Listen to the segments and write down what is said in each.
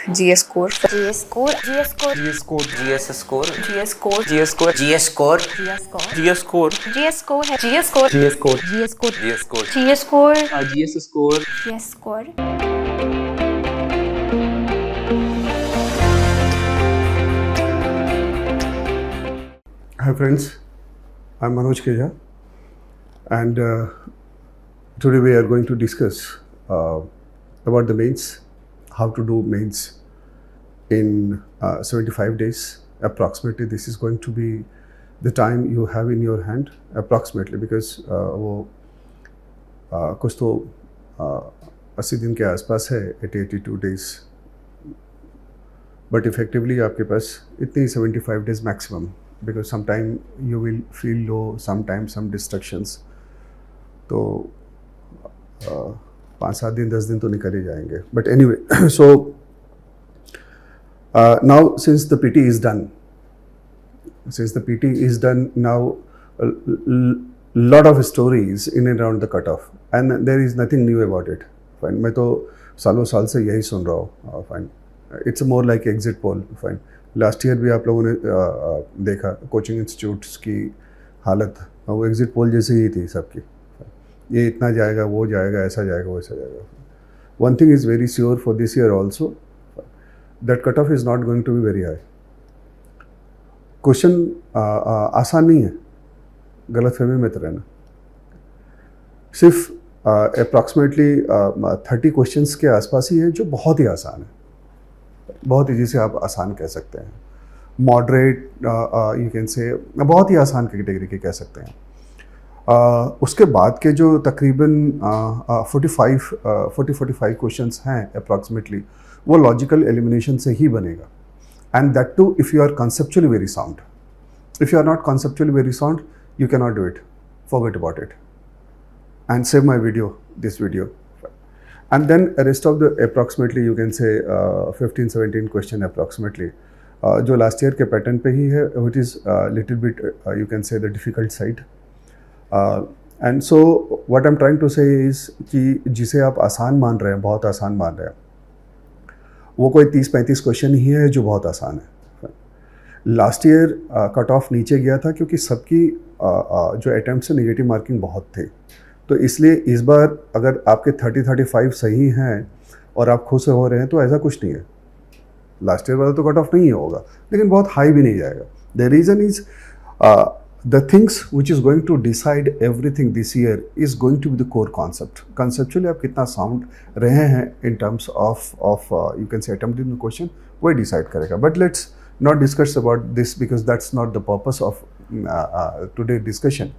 GS score, GS score, GS score, GS score, GS score, GS score, GS score, GS score, GS score, GS score, GS score है, GS score, GS score, GS score, GS score, GS score, GS score. GS score. Hi friends, I'm Manoj Keja, and today we are going to discuss about the mains, how to do mains in 75 days approximately. This is going to be the time you have in your hand approximately, because वो कुछ तो 80 दिन के आसपास है, 82 days, but effectively आपके पास इतनी 75 days maximum, because sometime you will feel low, sometimes some distractions, तो 5-7 दिन 10 दिन तो निकल ही जाएंगे. But anyway, so now since the PT is done, now a lot of stories in and around the cutoff, and there is nothing new about it. Fine, मैं तो सालों साल से यही सुन रहा हूँ. Fine, it's more like exit poll. Fine, last year भी आप लोगों ने देखा कोचिंग इंस्टीट्यूट्स की हालत, वो एग्जिट पोल जैसे ही थी सबकी. ये इतना जाएगा, वो जाएगा, ऐसा जाएगा, वैसा जाएगा. One thing is very sure for this year also, that cut off is not going to be very high. Question आसान नहीं है, गलत फहमी में तो रहना. सिर्फ अप्रॉक्सीमेटली 30 क्वेश्चंस के आसपास ही है जो बहुत ही आसान है, बहुत ही जिसे आप आसान कह सकते हैं. मॉडरेट यू कैन से बहुत ही आसान कैटेगरी के कह सकते हैं. उसके बाद के जो तकरीबन 40-45 क्वेश्चंस हैं अप्रॉक्सीमेटली, वो लॉजिकल एलिमिनेशन से ही बनेगा. And that too if you are conceptually very sound. If you are not conceptually very sound, you cannot do it. Forget about it and save my this video, and then a rest of the approximately you can say 15-17 question approximately जो last year के pattern पे ही है, which is little bit you can say the difficult side. And so what I'm trying to say is कि जिसे आप आसान मान रहे हैं, बहुत आसान मान रहे हैं, वो कोई 30-35 क्वेश्चन ही है जो बहुत आसान है. लास्ट ईयर कट ऑफ नीचे गया था क्योंकि सबकी जो अटैम्प्ट से नेगेटिव मार्किंग बहुत थे, तो इसलिए इस बार अगर आपके 30-35 सही हैं और आप खुश हो रहे हैं तो ऐसा कुछ नहीं है. लास्ट ईयर वाला तो कट ऑफ नहीं होगा, लेकिन बहुत हाई भी नहीं जाएगा. The reason is the things which is going to decide everything this year is going to be the core concept. Conceptually आप कितना साउंड रहे हैं in terms of you can say attempt in the question, वही decide करेगा. But let's not discuss about this because that's not the purpose of today's discussion.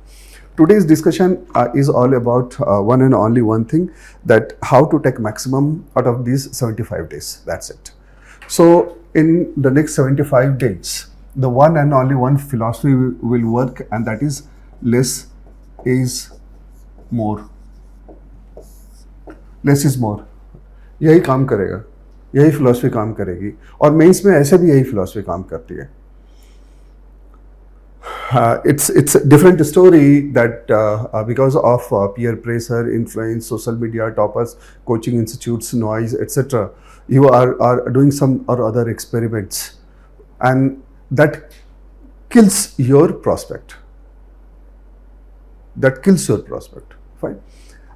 Today's discussion is all about one and only one thing, that how to take maximum out of these 75 days. That's it. So in the next 75 days, the one and only one philosophy will work, and that is less is more. Less is more. यही काम करेगा, यही philosophy काम करेगी, और mains में ऐसे भी यही फिलॉसफी काम करती है. It's a different story that because of peer pressure, influence, social media, toppers, coaching institutes, noise, etc., you are doing some or other experiments, and that kills your prospect. That kills your prospect. Fine.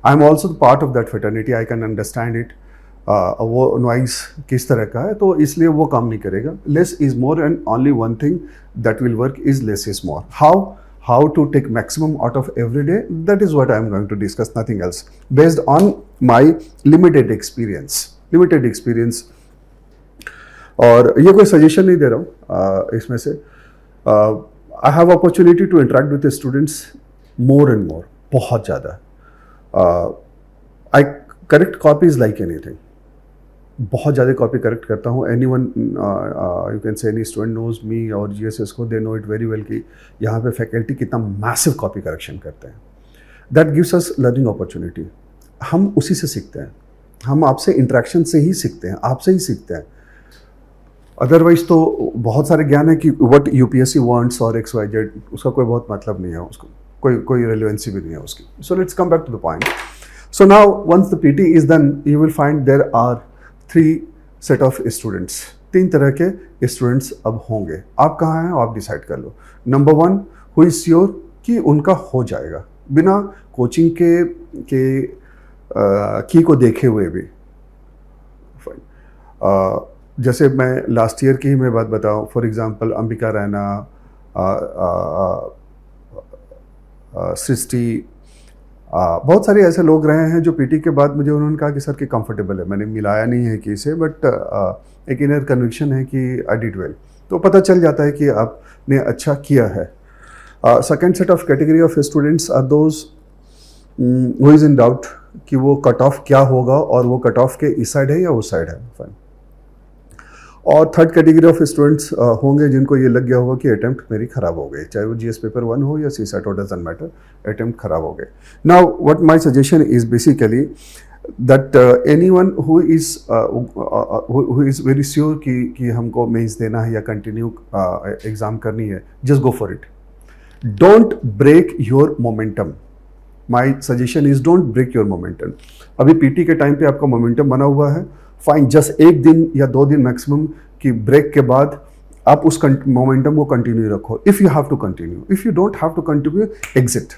I'm also part of that fraternity. I can understand it. वो noise किस तरह का है, तो इसलिए वो काम नहीं करेगा. Less is more, and only one thing that will work is less is more. How to take maximum out of every day, that is what I am going to discuss, nothing else, based on my limited experience. और ये कोई suggestion नहीं दे रहा हूँ इसमें से. I have opportunity to interact with students more and more, बहुत ज़्यादा. I correct copies like anything, बहुत ज़्यादा कॉपी करेक्ट करता हूँ. Any one you can say any student knows me और GSS को, they know it very well कि यहाँ पे फैकल्टी कितना मैसिव कॉपी करेक्शन करते हैं. That gives us learning opportunity. हम उसी से सीखते हैं, हम आपसे इंटरेक्शन से ही सीखते हैं, आपसे ही सीखते हैं. अदरवाइज तो बहुत सारे ज्ञान है कि व्हाट UPSC वांट्स और XYZ, उसका कोई बहुत मतलब नहीं है, उसको कोई रेलिवेंसी भी नहीं है उसकी. So let's come back to the point. So now once the PT is done, you will find there are 3 set of students, 3 तरह के स्टूडेंट्स अब होंगे। आप कहाँ हैं आप डिसाइड कर लो। नंबर 1 हु इज श्योर कि उनका हो जाएगा बिना कोचिंग के की को देखे हुए भी। जैसे मैं लास्ट ईयर की ही मैं बात बताऊं, फॉर एग्जांपल अंबिका रैना, सृष्टि, बहुत सारे ऐसे लोग रहे हैं जो पीटी के बाद मुझे उन्होंने कहा कि सर कि कंफर्टेबल है। मैंने मिलाया नहीं है कि इसे, बट एक इनर कन्विक्शन है कि आई डिड वेल, तो पता चल जाता है कि आपने अच्छा किया है। Second set of category of students are those who is in doubt कि वो कट ऑफ क्या होगा और वो कट ऑफ के इस साइड है या उस साइड है। फाइन। और थर्ड कैटेगरी ऑफ स्टूडेंट्स होंगे जिनको ये लग गया होगा कि अटेम्प्ट मेरी खराब हो गई, चाहे वो जीएस पेपर 1 हो या सी सेट हो, डजंट मैटर, अटेम्प्ट खराब हो गए। Now what my suggestion is basically that anyone who is very sure कि हमको मेंस देना है या कंटिन्यू एग्जाम करनी है, just go for it. Don't break your momentum. My suggestion is don't break your momentum. अभी पीटी के time पे आपका मोमेंटम बना हुआ है, फाइन, जस्ट 1 दिन या 2 दिन मैक्सिमम की ब्रेक के बाद आप उस मोमेंटम को कंटिन्यू रखो। If you have to continue, if you don't have to continue, exit.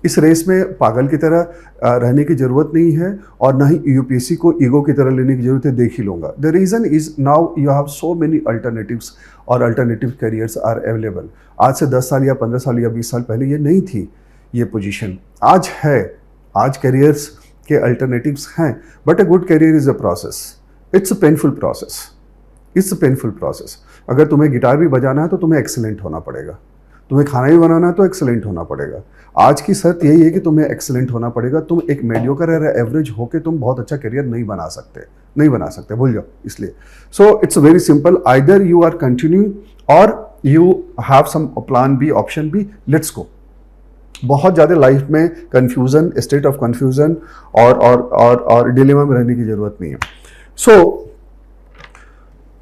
इस रेस में पागल की तरह रहने की ज़रूरत नहीं है और ना ही यूपीएससी को ईगो की तरह लेने की ज़रूरत है, देख ही लूँगा। The reason is now you have so many alternatives और अल्टरनेटिव करियर्स आर अवेलेबल। आज से 10 साल या 15 साल या 20 साल पहले ये नहीं थी ये पोजीशन, आज है। आज करियर्स के अल्टरनेटिव्स हैं, but a good career is a process, it's a painful process, it's a painful process. अगर तुम्हें गिटार भी बजाना है तो तुम्हें एक्सेलेंट होना पड़ेगा, तुम्हें खाना भी बनाना है तो एक्सेलेंट होना पड़ेगा। आज की शर्त यही है कि तुम्हें एक्सेलेंट होना पड़ेगा। तुम एक मेडियोकर या एवरेज होके तुम बहुत अच्छा करियर नहीं बना सकते, भूल जाओ। इसलिए so it's very simple, either you are continuing और you have some plan B, option B, let's go. बहुत ज़्यादा लाइफ में कंफ्यूजन, स्टेट ऑफ कंफ्यूजन और डिलेमा में रहने की जरूरत नहीं है।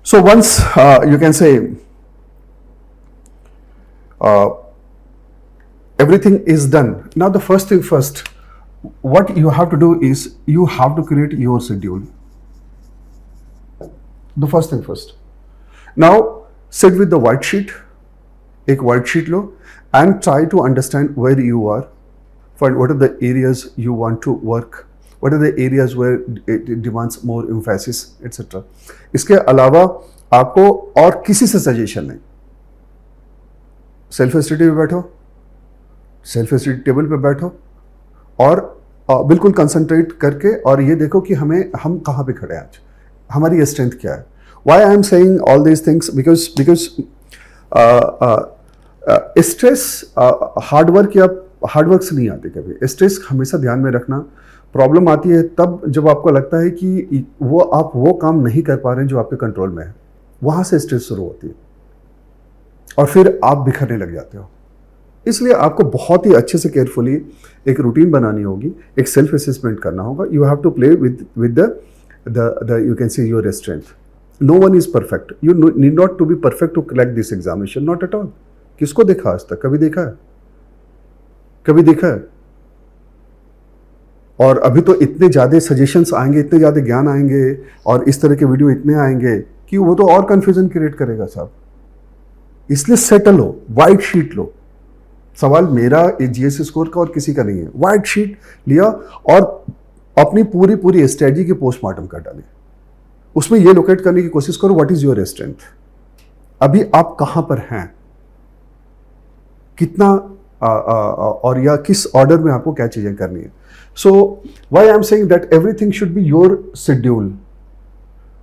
So once you can say everything is done. Now the first thing first, what you have to do is you have to create your schedule. The first thing first. Now sit with the white sheet, एक white sheet low and try to understand where you are, find what are the areas you want to work, what are the areas where it demands more emphasis, etc. इसके अलावा आपको और किसी से suggestion नहीं। Self study पे बैठो, self study table पे बैठो और बिल्कुल कंसंट्रेट करके और ये देखो कि हम कहाँ पे खड़े हैं आज, हमारी स्ट्रेंथ क्या है। Why I am saying all these things, because stress hard work से नहीं आती कभी। स्ट्रेस हमेशा ध्यान में रखना, प्रॉब्लम आती है तब जब आपको लगता है कि आप वो काम नहीं कर पा रहे हैं जो आपके कंट्रोल में है, वहाँ से स्ट्रेस शुरू होती है और फिर आप बिखरने लग जाते हो। इसलिए आपको बहुत ही अच्छे से केयरफुली एक रूटीन बनानी होगी, एक सेल्फ असेसमेंट करना होगा। You have to play with the you can see your strength. No one is perfect, you need not to be perfect to crack this examination, not at all. किसको देखा आज तक, कभी देखा है? कभी देखा है? और अभी तो इतने ज़्यादा सजेशंस आएंगे, इतने ज़्यादा ज्ञान आएंगे और इस तरह के वीडियो इतने आएंगे कि वो तो और कंफ्यूजन क्रिएट करेगा साहब। इसलिए सेटल हो, वाइट शीट लो। सवाल मेरा जीएस स्कोर का और किसी का नहीं है। वाइट शीट लिया और अपनी पूरी स्ट्रेटजी की पोस्टमार्टम कर डाली। उसमें ये लोकेट करने की कोशिश करो व्हाट इज योर स्ट्रेंथ, अभी आप कहां पर हैं, कितना और या किस ऑर्डर में आपको क्या चीजें करनी है। सो why I am saying that everything should be your schedule.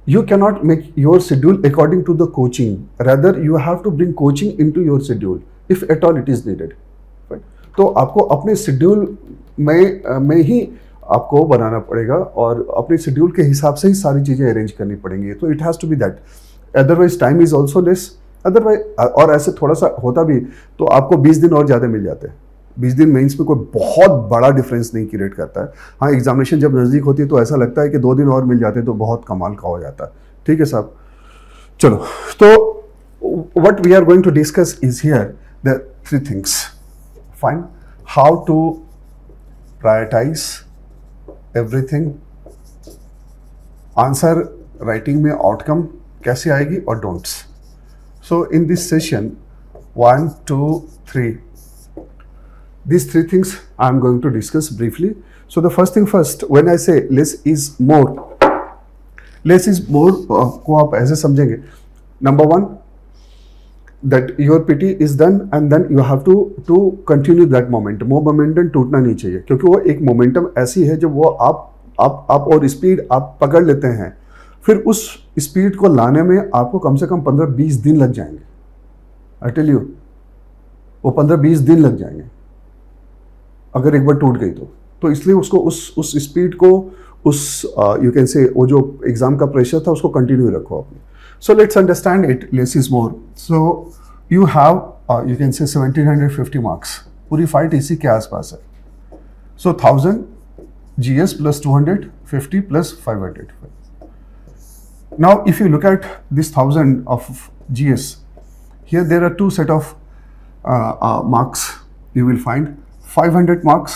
You cannot make your schedule according to the coaching. Rather, you have to bring coaching into your schedule, if at all it is needed. Right? तो आपको अपने schedule में ही आपको बनाना पड़ेगा और अपने schedule के हिसाब से ही सारी चीज़ें अरेंज करनी पड़ेंगी। तो it has to be that, otherwise time is also less. Otherwise और ऐसे थोड़ा सा होता भी तो आपको 20 दिन और ज़्यादा मिल जाते हैं। 20 दिन मेंस में कोई बहुत बड़ा डिफरेंस नहीं क्रिएट करता है। हाँ, एग्जामिनेशन जब नज़दीक होती है तो ऐसा लगता है कि 2 दिन और मिल जाते हैं तो बहुत कमाल का हो जाता है। ठीक है साहब, चलो। तो what we are going to discuss is here the 3 things. Fine, how to prioritize everything, answer writing में आउटकम कैसे आएगी और don'ts. So in this session 1, 2, 3, these three things I am going to discuss briefly. So the first thing first, when I say less is more को आप ऐसे समझेंगे. Number one, that your PT is done and then you have to continue that momentum. वो momentum टूटना नहीं चाहिए, क्योंकि वो एक मोमेंटम ऐसी है जब वो आप और स्पीड आप पकड़ लेते हैं, फिर उस स्पीड को लाने में आपको कम से कम 15-20 दिन लग जाएंगे. आई टेल यू, वो 15-20 दिन लग जाएंगे अगर एक बार टूट गई तो इसलिए उसको उस स्पीड को उस यू कैन से वो जो एग्जाम का प्रेशर था उसको कंटिन्यू रखो आपने. So let's understand it, less is more. So you have you can से 1750 मार्क्स, पूरी फाइट इसी के आसपास है. सो 1000 GS plus 250 plus 500. Now if you look at this 1000 of GS, here there are two set of marks. You will find 500 marks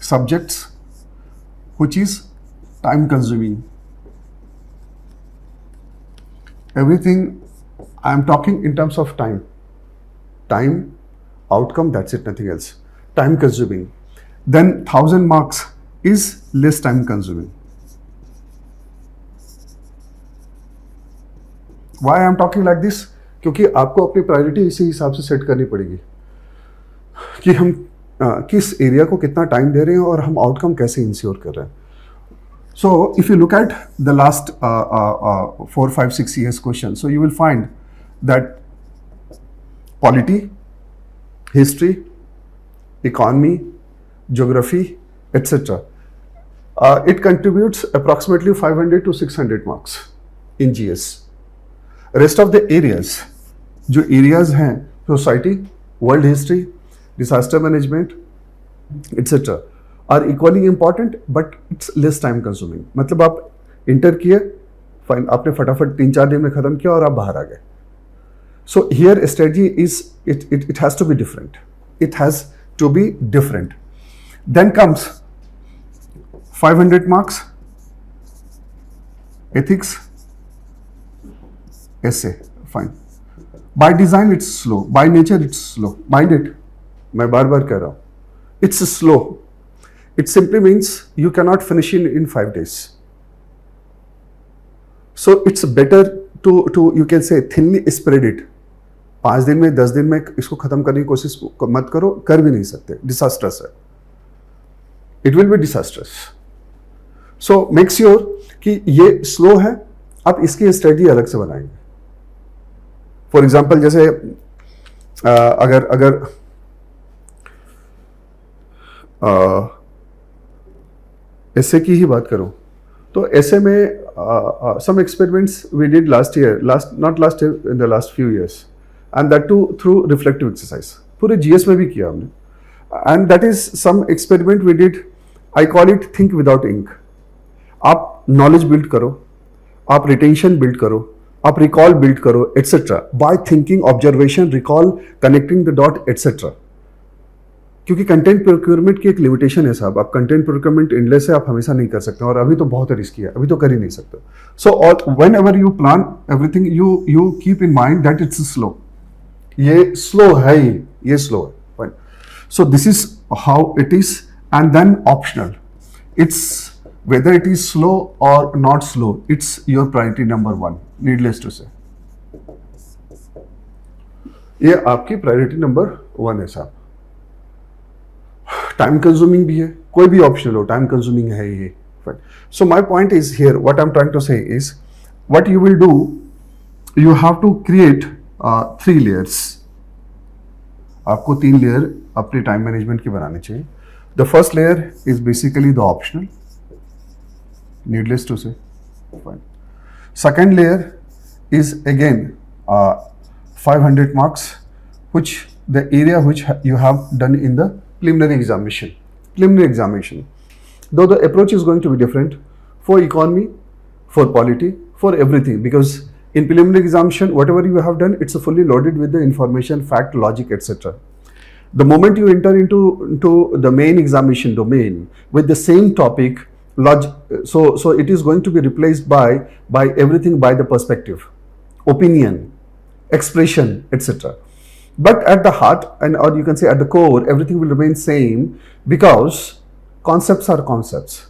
subjects, which is time consuming. Everything I am talking in terms of time, outcome, that's it, nothing else. Time consuming. Then 1000 marks is less time consuming. Why I am talking like this? क्योंकि आपको अपनी priority इसी हिसाब से set करनी पड़ेगी कि हम किस एरिया को कितना टाइम दे रहे हैं और हम आउटकम कैसे इंश्योर कर रहे हैं. So if you look at the last 4, 5, 6 years question, so you will find that polity, history, economy, geography, etc. It contributes approximately 500 to 600 marks in GS. Rest of the areas, जो areas हैं, society, world history, disaster management, etc. are equally important, but it's less time consuming. मतलब आप inter किए, fine, आपने फटाफट 3-4 दिन में खत्म किया और आप बाहर आ गए. So here strategy is it has to be different. It has to be different. Then comes 500 marks ethics, essay, fine. By design it's slow, by nature it's slow. Mind it, मैं बार बार कह रहा हूँ, it's slow. It simply means you cannot finish in 5 days. So it's better to you can say thinly spread it. 5 दिन में 10 दिन में इसको खत्म करने की कोशिश मत करो, कर भी नहीं सकते, डिसास्ट्रस है. It will be disastrous. So make sure कि ये स्लो है, आप इसकी स्ट्रेटजी अलग से बनाएंगे. फॉर एग्जाम्पल जैसे अगर ऐसे की ही बात करूं तो ऐसे में some experiments we did last year, in the last few years, and that too through reflective exercise. पूरे GS में भी किया हमने, and that is some experiment we did. I call it think without ink. आप knowledge build करो, आप retention build करो, आप रिकॉल बिल्ड करो, etcetera, by thinking, observation, recall, connecting the dot, etcetera. क्योंकि कंटेंट प्रोक्योरमेंट की एक लिमिटेशन है साहब, आप कंटेंट प्रोक्योरमेंट इनलेस से आप हमेशा नहीं कर सकते, और अभी तो बहुत रिस्की है, अभी तो कर ही नहीं सकते. So whenever you plan everything, you keep in mind that it's slow. ये स्लो है ही, ये स्लो है, fine. So this is how it is. And then optional, it's whether it is slow or not slow, it's your priority number 1, needless to say. ये आपकी priority number 1 है साहब. Time consuming भी है, कोई भी ऑप्शनल हो, टाइम कंज्यूमिंग है ये. So my point is here, what I am trying to say is, what you will do, you have to create 3 layers. आपको 3 लेयर अपने टाइम मैनेजमेंट की बनानी चाहिए. The first layer is basically the optional, needless to say, fine. Second layer is again 500 marks, which the area which you have done in the preliminary examination. Though the approach is going to be different for economy, for polity, for everything, because in preliminary examination, whatever you have done, it's fully loaded with the information, fact, logic, etc. The moment you enter into the main examination domain with the same topic, So it is going to be replaced by everything, by the perspective, opinion, expression, etc. But at the heart, and or you can say at the core, everything will remain same, because concepts are concepts.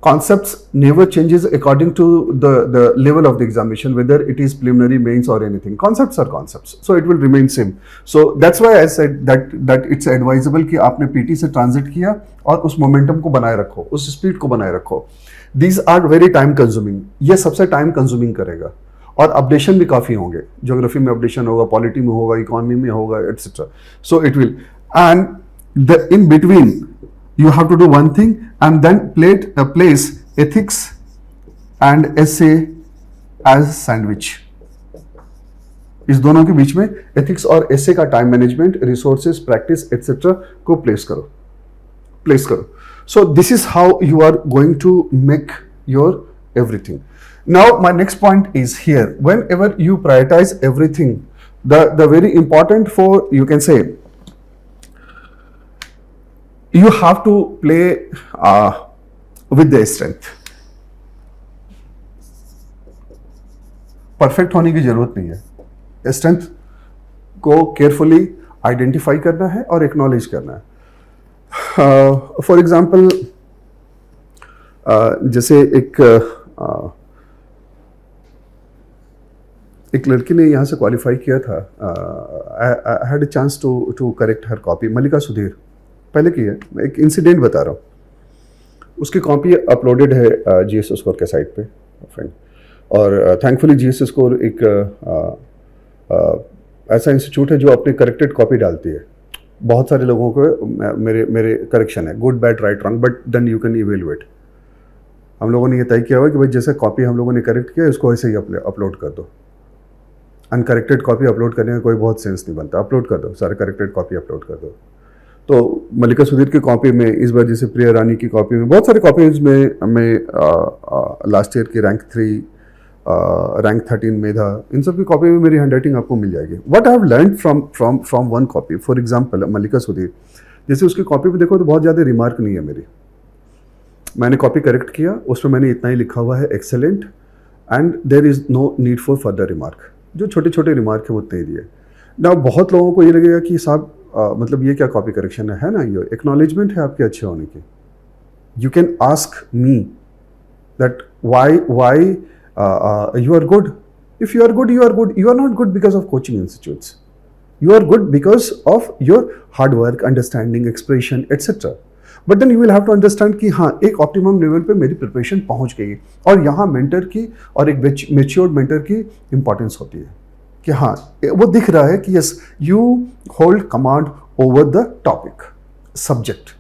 Concepts never changes according to the level of the examination, whether it is preliminary, mains or anything. Concepts are concepts, so it will remain same. So that's why I said that it's advisable कि आपने PT से transit किया और उस momentum को बनाए रखो, उस speed को बनाए रखो. These are very time consuming. ये सबसे time consuming करेगा. और अपडेशन भी काफ़ी होंगे. ज्योग्राफी में अपडेशन होगा, पॉलिटी में होगा, इकोनॉमी में होगा, etcetera. So it will, and the in between you have to do one thing, and then place ethics and essay as sandwich. इस दोनों के बीच में ethics और essay का time management, resources, practice, etc. को place करो. So this is how you are going to make your everything. Now my next point is here. Whenever you prioritize everything, the very important for, you can say, you have to play with the strength. Perfect होने की जरूरत नहीं है. Strength को carefully identify करना है और acknowledge करना है. फॉर एग्जाम्पल, जैसे एक लड़की ने यहाँ से क्वालिफाई किया था. I had a chance to correct her copy. Mallika Sudhir, पहले की है. मैं एक इंसिडेंट बता रहा हूँ. उसकी कॉपी अपलोडेड है GS स्कोर के साइट पे, फ्रेंड. और थैंकफुली GS स्कोर एक ऐसा इंस्टीट्यूट है जो अपनी करेक्टेड कॉपी डालती है. बहुत सारे लोगों को मेरे करेक्शन है, good, bad, right, wrong, but then you can evaluate. हम लोगों ने ये तय किया हुआ कि भाई जैसे कॉपी हम लोगों ने करेक्ट किया, इसको ऐसे ही अपलोड कर दो. अनकरेक्टेड कॉपी अपलोड करने का कोई बहुत सेंस नहीं बनता. अपलोड कर दो, सारे करेक्टेड कॉपी अपलोड कर दो. तो मल्लिका सुधीर की कॉपी में इस बार, जैसे प्रिया रानी की कॉपी में, बहुत सारे कॉपीज में लास्ट ईयर की रैंक 3, रैंक 13 मेधा, इन सब की कॉपी में मेरी हैंडराइटिंग आपको मिल जाएगी. What I have learn from one copy. For example Mallika Sudhir, जैसे उसकी कॉपी में देखो तो बहुत ज़्यादा रिमार्क नहीं है मेरी. मैंने कॉपी करेक्ट किया, उसमें मैंने इतना ही लिखा हुआ है, excellent, and there is no need for further remark. जो छोटे छोटे रिमार्क है वो उतने ही दिए. ना बहुत लोगों को ये लगेगा कि साहब मतलब ये क्या कॉपी करेक्शन है ना, ये एक्नॉलेजमेंट है आपके अच्छे होने की. You can ask me that why you are good. If you are good, you are good. You are not good because of coaching institutes. You are good because of your hard work, understanding, expression, etc. But then you will have to understand कि हाँ, एक optimum level पे मेरी preparation पहुँच गई, और यहाँ mentor की और एक matured mentor की importance होती है कि हाँ, वो दिख रहा है कि yes, you hold command over the topic, subject.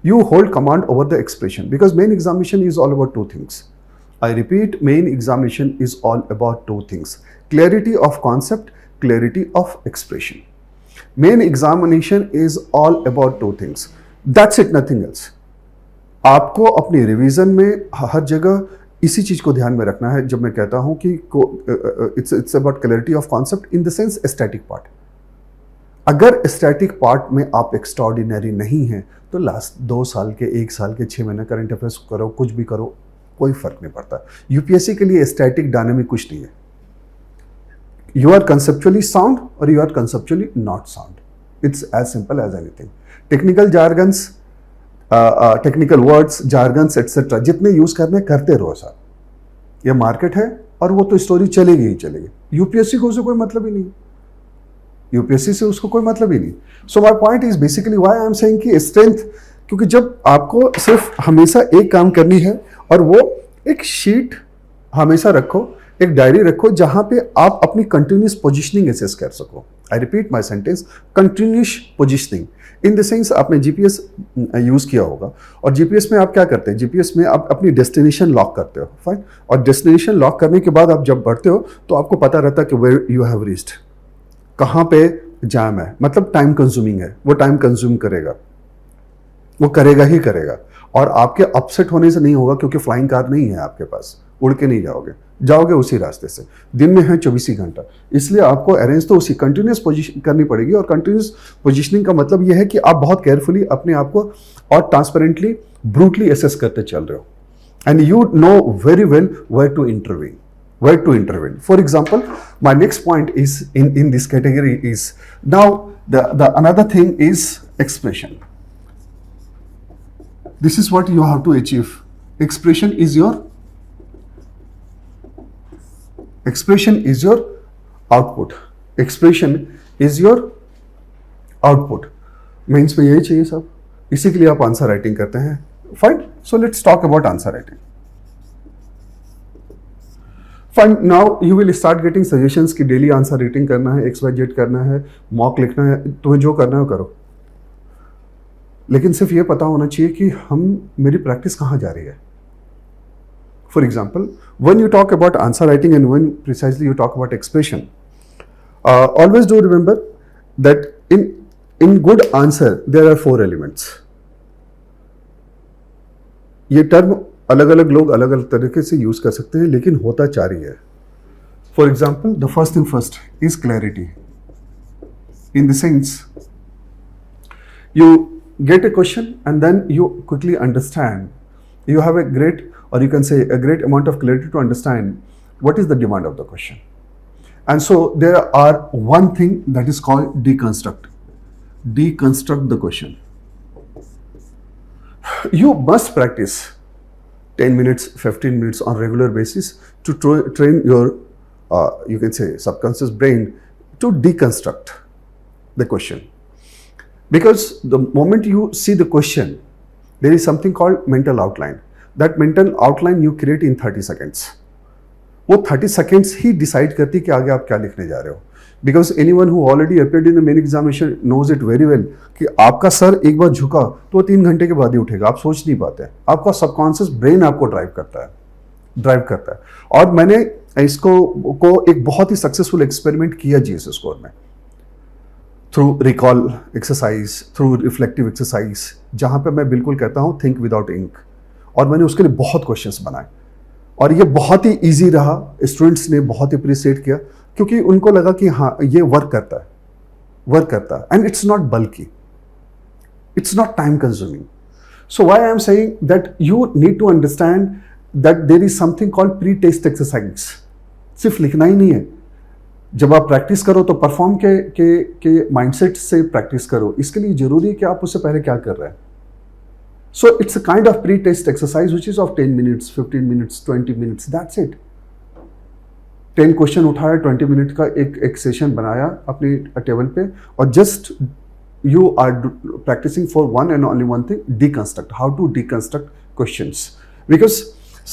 You hold command over the expression, because main examination is all about two things. I repeat, main examination is all about two things: clarity of concept, clarity of expression. Main examination is all about two things. That's it, nothing else. आपको अपनी revision में हर जगह इसी चीज को ध्यान में रखना है. जब मैं कहता हूं कि it's about clarity of concept in the sense static part. अगर स्टैटिक पार्ट में आप एक्स्ट्राऑर्डिनरी नहीं हैं, तो लास्ट 2 साल के, 1 साल के, 6 महीने करंट अफेयर्स करो, कुछ भी करो, कोई फर्क नहीं पड़ता. यूपीएससी के लिए स्टैटिक डायनामिक कुछ नहीं है. यू आर कंसेप्चुअली साउंड और you are conceptually not sound. It's as simple as anything. Technical jargons, technical words, jargons etcetera जितने यूज करने करते रहो सर. ये मार्केट है और वो तो स्टोरी चलेगी ही चलेगी. यूपीएससी को उससे कोई मतलब ही नहीं. यूपीएससी से उसको कोई मतलब ही नहीं. So my point is basically why I am saying कि स्ट्रेंथ, क्योंकि जब आपको सिर्फ हमेशा एक काम करनी है, और वो एक शीट हमेशा रखो, एक डायरी रखो, जहां पे आप अपनी कंटिन्यूस पोजीशनिंग एसेस कर सको. I repeat my sentence, continuous positioning in the sense, आपने जीपीएस यूज किया होगा, और जीपीएस में आप क्या करते हैं, जीपीएस में आप अपनी डेस्टिनेशन लॉक करते हो, फाइन. और डेस्टिनेशन लॉक करने के बाद आप जब बढ़ते हो तो आपको पता रहता है कि वेयर यू हैव रीच्ड, कहाँ पे जैम है. मतलब टाइम कंज्यूमिंग है, वो टाइम कंज्यूम करेगा, वो करेगा ही करेगा. और आपके अपसेट होने से नहीं होगा, क्योंकि फ्लाइंग कार नहीं है आपके पास, उड़ के नहीं जाओगे. जाओगे उसी रास्ते से। दिन में है 24 ही घंटा, इसलिए आपको अरेंज तो उसी कंटिन्यूस पोजीशन करनी पड़ेगी। और कंटिन्यूस पोजीशनिंग का मतलब यह है कि आप बहुत केयरफुली अपने आप को और ट्रांसपेरेंटली ब्रूटली एसेस करते चल रहे हो, and you know very well where to intervene. For example, my next point is in this category is now the another thing is expression. This is what you have to achieve. Expression is your output. Expression is your output. Means में यही चाहिए सब, इसी के लिए आप answer writing करते हैं. Fine. So let's talk about answer writing. Fine. Now you will start getting suggestions कि डेली आंसर राइटिंग करना है, XYZ करना है, मॉक लिखना है, तुम्हें जो करना है वो करो. लेकिन सिर्फ ये पता होना चाहिए कि मेरी प्रैक्टिस कहाँ जा रही है. For example, when you talk about answer writing and when precisely you talk about expression, always do remember that in good answer there are 4 elements. ये टर्म अलग अलग लोग अलग अलग तरीके से यूज कर सकते हैं, लेकिन होता 4 ही है. For example, the first thing first is clarity. In the sense you get a question and then you quickly understand. You have a great, or you can say a great amount of clarity to understand what is the demand of the question. And so there are one thing that is called deconstruct. Deconstruct the question. You must practice 10 minutes, 15 minutes on regular basis to train your, you can say, subconscious brain to deconstruct the question. Because the moment you see the question, there is something called mental outline. That mental outline you create in 30 seconds. वो 30 seconds ही decide करती कि आगे आप क्या लिखने जा रहे हो. Because anyone who already appeared in the main examination knows it very well कि आपका सर एक बार झुका तो 3 घंटे के बाद ही उठेगा, आप सोच नहीं पाते. आपका सबकॉन्शियस ब्रेन आपको ड्राइव करता है. और मैंने इसको एक बहुत ही सक्सेसफुल एक्सपेरिमेंट किया जीएस स्कोर में, through recall exercise, through reflective exercise, जहाँ पे मैं बिल्कुल कहता हूँ थिंक विदाउट इंक. और मैंने उसके लिए बहुत क्वेश्चंस बनाए और ये बहुत ही इजी रहा. स्टूडेंट्स ने बहुत अप्रिशिएट किया क्योंकि उनको लगा कि हाँ ये वर्क करता है. एंड इट्स नॉट बल्कि, it's not time consuming. So why I am saying that you need to understand that there is something called pre test exercise. सिर्फ लिखना ही नहीं है. जब आप प्रैक्टिस करो तो परफॉर्म के माइंडसेट से प्रैक्टिस करो. इसके लिए जरूरी है कि आप उससे पहले क्या कर रहे हैं. So it's a kind of pre test exercise which is of 10 minutes, 15 minutes, 20 minutes, that's it. 10 question उठाया, 20 मिनट का एक सेशन बनाया अपनी टेबल पे, और just you are practicing for one and only one thing, deconstruct. How to deconstruct questions. Because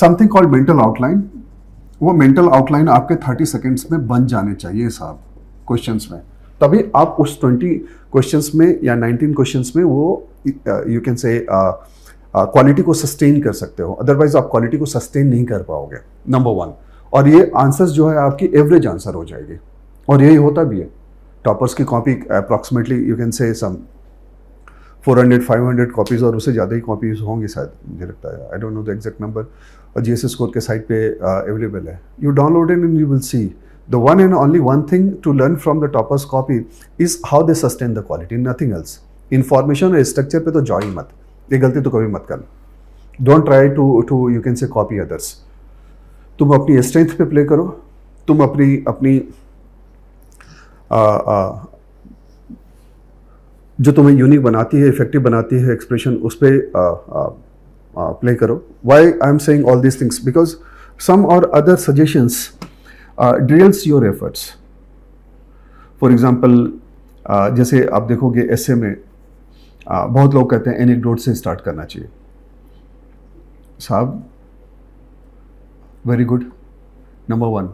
something called mental outline, वो mental outline आपके 30 seconds में बन जाने चाहिए साहब क्वेश्चंस में. तभी आप उस 20 क्वेश्चंस में या 19 क्वेश्चंस में वो यू कैन से क्वालिटी को सस्टेन कर सकते हो. अदरवाइज आप क्वालिटी को सस्टेन नहीं कर पाओगे, नंबर 1. और ये आंसर्स जो है आपकी एवरेज आंसर हो जाएगी, और यही होता भी है. टॉपर्स की कॉपी अप्रॉक्सीमेटली यू कैन से सम 400-500 कॉपीज़ और उससे ज़्यादा ही कॉपीज़ होंगी शायद, मुझे लगता है. I don't know the exact number. और जीएस स्कोर के साइट पे अवेलेबल है. You download and you will see the one and only one thing to learn from the toppers copy is how they sustain the quality, nothing else. Information और structure पे तो जाओ ही मत, ये गलती तो कभी मत करना. Don't try to you can say copy others. तुम अपनी स्ट्रेंथ पे प्ले करो. तुम अपनी जो तुम्हें यूनिक बनाती है, इफेक्टिव बनाती है एक्सप्रेशन, उस पर प्ले करो. Why I am saying all these things? Because some और other suggestions drills your efforts. For example, जैसे आप देखोगे एसे में बहुत लोग कहते हैं एनेक्डोट से स्टार्ट करना चाहिए. साहब, very good, number 1.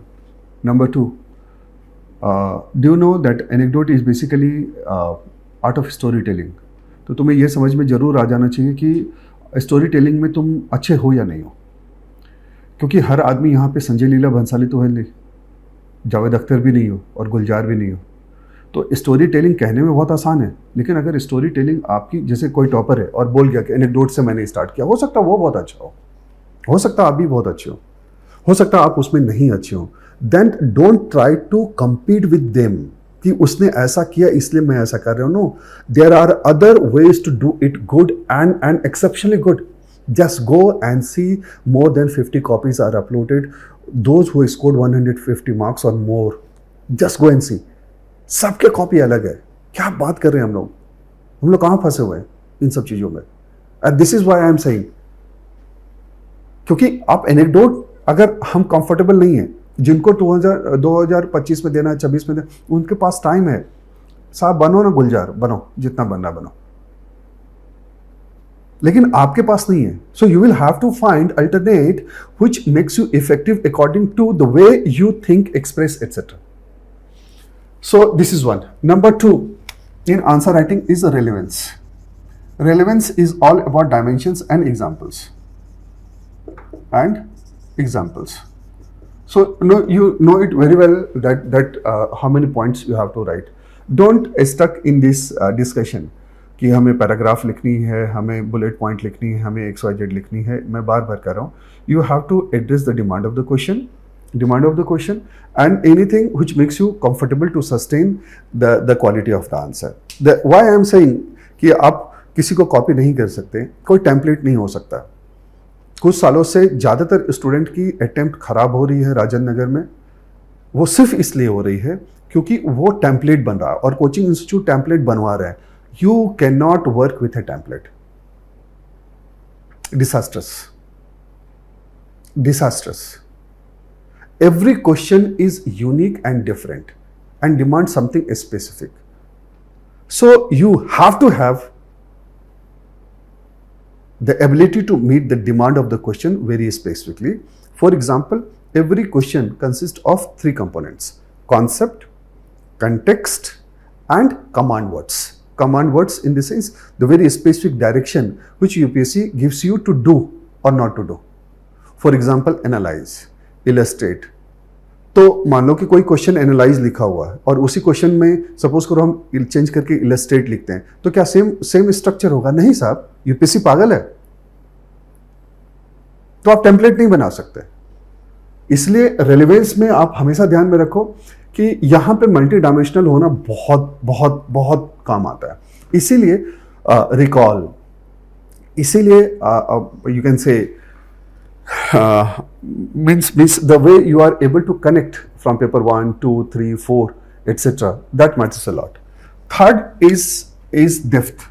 Number 2, do you know that anecdote is basically art of storytelling. तो तुम्हें ये समझ में ज़रूर आ जाना चाहिए कि स्टोरी टेलिंग में तुम अच्छे हो या नहीं हो. क्योंकि हर आदमी यहाँ पे संजय लीला भंसाली तो है नहीं, जावेद अख्तर भी नहीं हो और गुलजार भी नहीं हो. तो स्टोरी टेलिंग कहने में बहुत आसान है, लेकिन अगर स्टोरी टेलिंग आपकी, जैसे कोई टॉपर है और बोल गया कि एनेक्डोट से मैंने स्टार्ट किया, हो सकता है वो बहुत अच्छा हो सकता है आप भी बहुत अच्छे हो सकता है आप उसमें नहीं अच्छे हो, then don't try to compete with them कि उसने ऐसा किया इसलिए मैं ऐसा कर रहा हूं. No, there are other ways to do it good and exceptionally good. Just go and see more than 50 copies are uploaded. Those who scored 150 marks or more, just go and see. सबके copy अलग है. क्या बात कर रहे हैं हम लोग कहाँ फंसे हुए हैं इन सब चीज़ों में. And this is why I am saying, क्योंकि आप एनेक्डोट अगर हम कंफर्टेबल नहीं है, जिनको 2025 में देना है, 26 में देना, उनके पास टाइम है. साहब बनो ना गुलजार, बनो जितना बनना बनो, लेकिन आपके पास नहीं है. So you will have to find alternate which makes you effective according to the way you think, express etcetera. So this is one. Number 2 in answer writing is relevance. Relevance is all about dimensions and examples. So you know it very well that how many points you have to write. Don't stuck in this discussion कि हमें paragraph लिखनी है, हमें bullet point लिखनी है, हमें XYZ लिखनी है. मैं बार बार कर रहा हूँ. You have to address the demand of the question and anything which makes you comfortable to sustain the quality of the answer. Why I am saying कि आप किसी को कॉपी नहीं कर सकते, कोई टेम्पलेट नहीं हो सकता. कुछ सालों से ज़्यादातर स्टूडेंट की अटेम्प्ट खराब हो रही है राजन नगर में. वो सिर्फ इसलिए हो रही है क्योंकि वो टेम्पलेट बन रहा है और कोचिंग इंस्टीट्यूट टेम्पलेट बनवा रहे हैं. You cannot work with a template. Disastrous. Every question is unique and different and demands something specific. So you have to have the ability to meet the demand of the question very specifically. For example, every question consists of 3 components: concept, context, and command words. Command words in the sense the very specific direction which UPSC gives you to do or not to do. For example, analyze, illustrate. तो मान लो कि कोई question analyse लिखा हुआ है और उसी question में सपोज करो हम चेंज करके इलस्ट्रेट लिखते हैं, तो क्या सेम स्ट्रक्चर होगा? नहीं साहब, यूपीएससी पागल है. तो आप टेम्पलेट नहीं बना सकते. इसलिए रेलेवेंस में आप हमेशा ध्यान में रखो कि यहाँ पे मल्टी डायमेंशनल होना बहुत बहुत बहुत काम आता है. इसीलिए रिकॉल, इसीलिए यू कैन से means the way you are able to connect from paper 1, 2, 3, 4, etc. That matters a lot. Third is depth.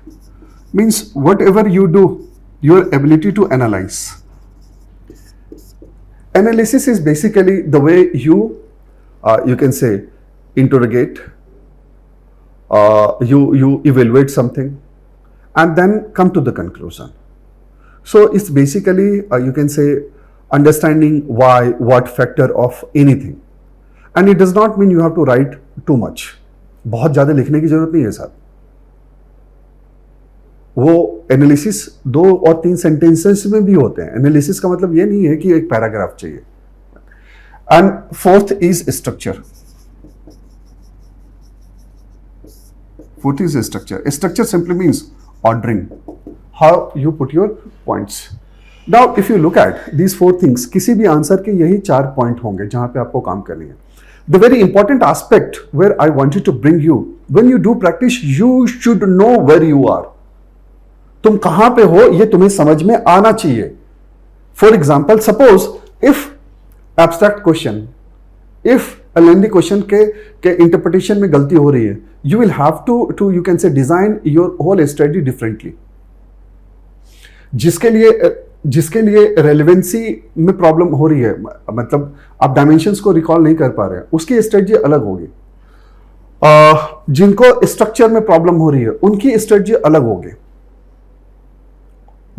Means whatever you do, your ability to analyze. Analysis is basically the way you can say interrogate, you evaluate something and then come to the conclusion. So it's basically you can say understanding why, what factor of anything, and it does not mean you have to write too much. बहुत ज़्यादा लिखने की जरूरत नहीं है साहब. वो analysis 2 और 3 सेंटेंसेस में भी होते हैं. एनालिसिस का मतलब ये नहीं है कि एक पैराग्राफ चाहिए. And fourth is structure. Structure simply means ordering, how you put your points. Now if you look at these 4 things, किसी भी आंसर के यही 4 पॉइंट होंगे जहां पे आपको काम करनी है. The very important aspect where I wanted to bring you, when you do practice, you should know where you are. तुम कहां पे हो ये तुम्हें समझ में आना चाहिए. For example, suppose if abstract question, if a lengthy question के interpretation में गलती हो रही है, you will have to you can say design your whole strategy differently. जिसके लिए रेलेवेंसी में प्रॉब्लम हो रही है, मतलब आप डायमेंशंस को रिकॉल नहीं कर पा रहे हैं, उसकी स्ट्रेटजी अलग होगी. जिनको स्ट्रक्चर में प्रॉब्लम हो रही है उनकी स्ट्रेटजी अलग होगी.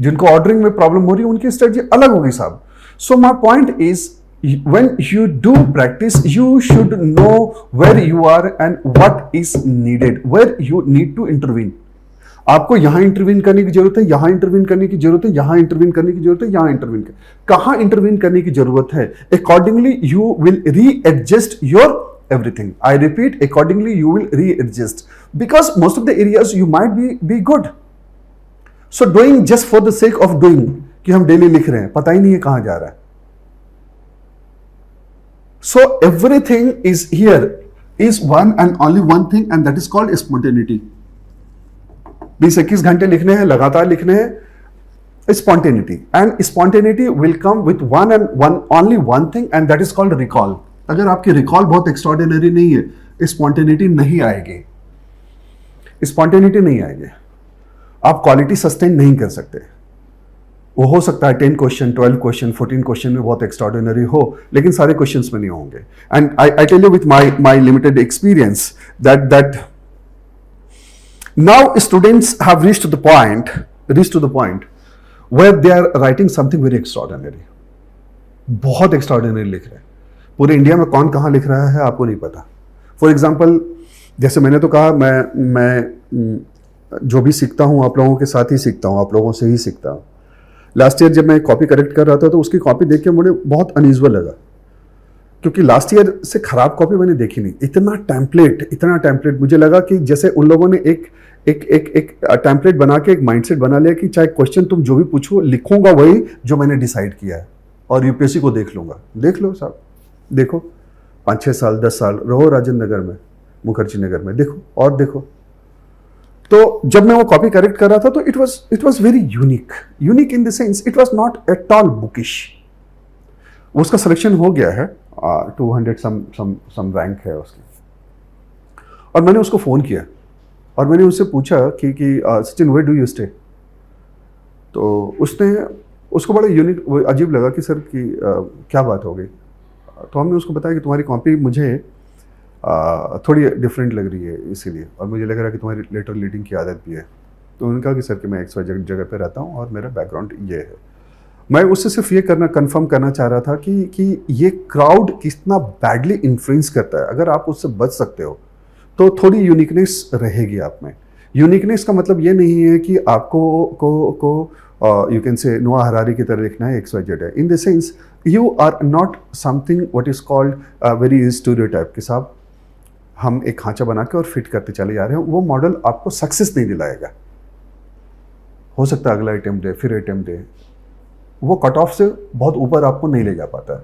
जिनको ऑर्डरिंग में प्रॉब्लम हो रही है उनकी स्ट्रेटजी अलग होगी साहब. So my point is, when you do practice, you should know where you are and what is needed, where you need to intervene. आपको यहां इंटरवीन करने की जरूरत है, यहां इंटरवीन करने की जरूरत है, यहां इंटरवीन करने की जरूरत है, यहां इंटरवीन कहां इंटरवीन करने की जरूरत है. Accordingly you will readjust your everything. I repeat, accordingly you will readjust, because most of the areas you might be good. So doing just for the sake of doing, कि हम daily लिख रहे हैं, पता ही नहीं है कहां जा रहा है. So everything is here is one and only one thing, and that is called spontaneity. 20-21 घंटे लिखने हैं, लगातार लिखने हैं, spontaneity. And spontaneity will come with only one thing, and that is called recall. अगर आपकी रिकॉल बहुत एक्स्ट्रॉर्डिनरी नहीं है, स्पॉन्टेनिटी नहीं आएगी, स्पॉन्टेनिटी नहीं आएगी, आप क्वालिटी सस्टेन नहीं कर सकते. वो हो सकता है 10 क्वेश्चन, 12 क्वेश्चन, 14 क्वेश्चन में बहुत एक्स्ट्रॉर्डिनरी हो, लेकिन सारे क्वेश्चंस में नहीं होंगे. And I tell you with my limited experience that now students have reached to the point where they are writing something very extraordinary. बहुत एक्स्ट्रॉर्डिनरी लिख रहे हैं. पूरे इंडिया में कौन कहाँ लिख रहा है आपको नहीं पता. फॉर एग्जाम्पल, जैसे मैंने तो कहा, मैं जो भी सीखता हूँ आप लोगों के साथ ही सीखता हूँ, आप लोगों से ही सीखता हूँ. लास्ट ईयर जब मैं कॉपी करेक्ट कर रहा था तो उसकी कॉपी देख के मुझे बहुत अनयूजुअल लगा, क्योंकि लास्ट ईयर से खराब कॉपी मैंने देखी नहीं. इतना टेम्पलेट मुझे लगा कि जैसे उन लोगों ने एक टेम्पलेट बना के एक माइंडसेट बना लिया कि चाहे क्वेश्चन तुम जो भी पूछो, लिखूंगा वही जो मैंने डिसाइड किया है और यूपीएससी को देख लूंगा. देख लो साहब, देखो 5-6 साल 10 साल रहो राजेंद्र नगर में, मुखर्जी नगर में, देखो और देखो. तो जब मैं वो कॉपी करेक्ट कर रहा था तो it was very unique in the sense it was not at all bookish. उसका सिलेक्शन हो गया है, 200 सम रैंक है उसकी. और मैंने उसको फ़ोन किया और मैंने उससे पूछा कि Sachin where do you stay. तो उसको बड़ा यूनिक अजीब लगा कि सर कि क्या बात हो गई. तो हमने उसको बताया कि तुम्हारी कॉपी मुझे थोड़ी डिफरेंट लग रही है इसीलिए, और मुझे लग रहा है कि तुम्हारी लेटर रीडिंग की आदत भी है. तो उन्होंने कहा कि सर कि मैं XY जगह पे रहता हूँ और मेरा बैकग्राउंड ये है. मैं उससे सिर्फ ये कंफर्म करना चाह रहा था कि ये क्राउड कितना बैडली इन्फ्लुएंस करता है. अगर आप उससे बच सकते हो तो थोड़ी यूनिकनेस रहेगी आप में. यूनिकनेस का मतलब ये नहीं है कि आपको यू कैन से नोआ हरारी की तरह लिखना है XYZ है. In the sense you are not something what is called very stereotype कि साहब हम एक खांचा बना के और फिट करते चले जा रहे हैं. वो मॉडल आपको सक्सेस नहीं दिलाएगा. हो सकता है अगला अटेम्प्ट दे, फिर अटेम्प्ट दे, वो कट ऑफ से बहुत ऊपर आपको नहीं ले जा पाता.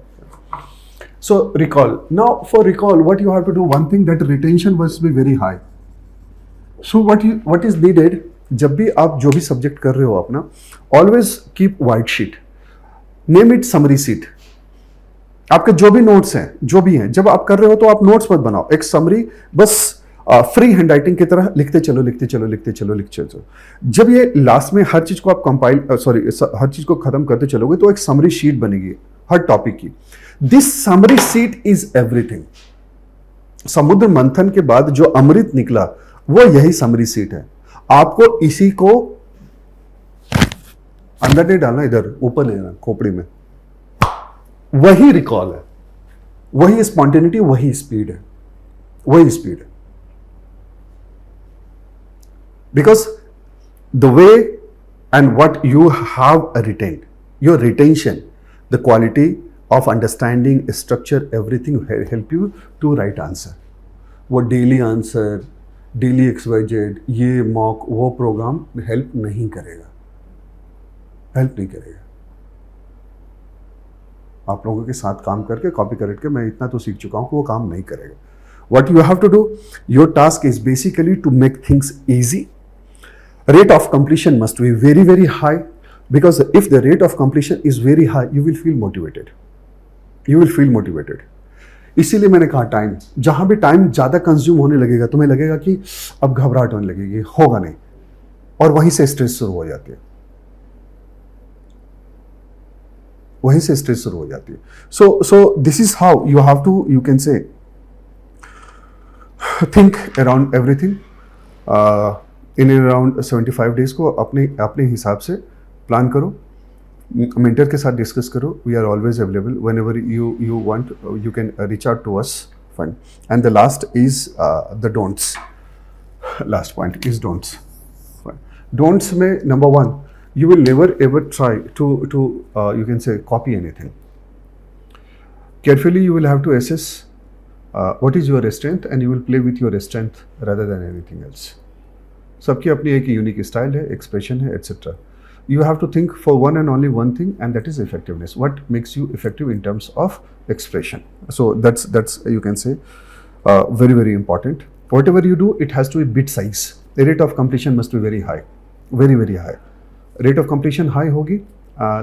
So recall, now for recall what you have to do, one thing that retention must be very high. So what is needed, जब भी आप जो भी सब्जेक्ट कर रहे हो अपना, always keep white sheet, name it summary sheet. आपके जो भी नोट्स हैं, जो भी हैं, जब आप कर रहे हो तो आप नोट्स मत बनाओ, एक समरी बस फ्री हैंड राइटिंग की तरह लिखते चलो. जब ये लास्ट में हर चीज को आप हर चीज को खत्म करते चलोगे तो एक समरी शीट बनेगी हर टॉपिक की. This summary sheet is everything. समुद्र मंथन के बाद जो अमृत निकला वो यही समरी शीट है. आपको इसी को अंदर नहीं डालना, इधर ऊपर ले जाना खोपड़ी में. वही रिकॉल है, वही स्पॉन्टेनिटी, वही स्पीड है. Because the way and what you have retained, your retention, the quality of understanding, structure, everything help you to write answer. वो डेली आंसर, डेली XYZ, ये मॉक, वो प्रोग्राम हेल्प नहीं करेगा. आप लोगों के साथ काम करके कॉपी करके मैं इतना तो सीख चुका हूं कि वो काम नहीं करेगा. What you have to do, your task is basically to make things easy. Rate of completion must be very, very high, because if the rate of completion is very high, you will feel motivated. इसीलिए मैंने कहा time, जहां भी time ज़्यादा consume होने लगेगा तुम्हें लगेगा कि अब घबराहट होने लगेगी, होगा नहीं, और वहीं से स्ट्रेस शुरू हो जाती है. So this is how you have to, you can say, think around everything. In around 75 days को अपने हिसाब से प्लान करो, मेंटर के साथ डिस्कस करो. We are always available. whenever you want, you can reach out to us. Fine. And the last is the don'ts. Last point is don'ts. Fine. Don'ts में number 1, you will never ever try to you can say copy anything. Carefully you will have to assess what is your strength, and you will play with your strength rather than anything else. सबकी अपनी एक unique style है, expression है, etcetera. You have to think for one and only one thing, and that is effectiveness. What makes you effective in terms of expression? So that's you can say very very important. Whatever you do, it has to be bit size. The rate of completion must be very high, very very high. Rate of completion high होगी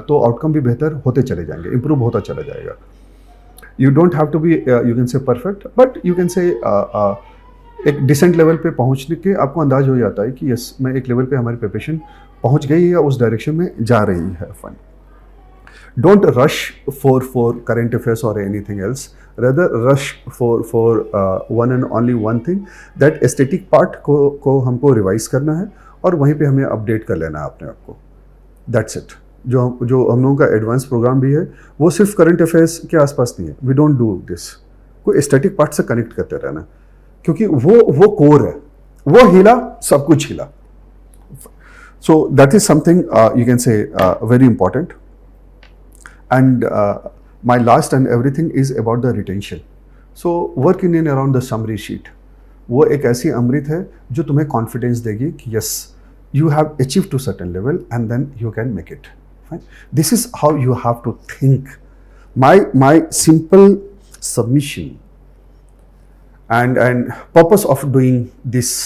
तो outcome भी बेहतर होते चले जाएंगे, improve होता चला जाएगा. You don't have to be you can say perfect, but you can say एक डिसेंट लेवल पे पहुंचने के आपको अंदाज हो जाता है कि यस, मैं एक लेवल पे हमारी प्रिपरेशन पहुंच गई है या उस डायरेक्शन में जा रही है. Fine. Don't rush for current affairs or anything else. Rather rush for one and only one thing. That aesthetic part को हमको रिवाइज करना है और वहीं पे हमें अपडेट कर लेना है अपने आप को. That's it. जो हम लोगों का एडवांस प्रोग्राम भी है वो सिर्फ करंट अफेयर्स के आसपास नहीं है. We don't do this. कोई एस्थेटिक पार्ट से कनेक्ट करते रहना, क्योंकि वो कोर है. वो हिला सब कुछ हिला. So that is something you can से very important. And my last and everything is about the retention. So work in and around the summary sheet. वो एक ऐसी अमृत है जो तुम्हें कॉन्फिडेंस देगी कि yes, you have achieve to certain level and then you can make it. This is how you have to think. My simple submission and purpose of doing this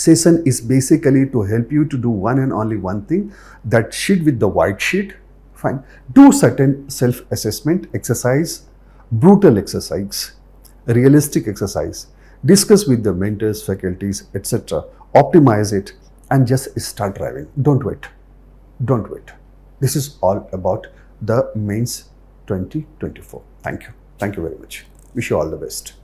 session is basically to help you to do one and only one thing, that sheet with the white sheet. Fine. Do certain self-assessment exercise, brutal exercise, realistic exercise. Discuss with the mentors, faculties, etc. Optimize it and just start driving. Don't wait. Don't wait. This is all about the mains 2024. Thank you. Thank you very much. Wish you all the best.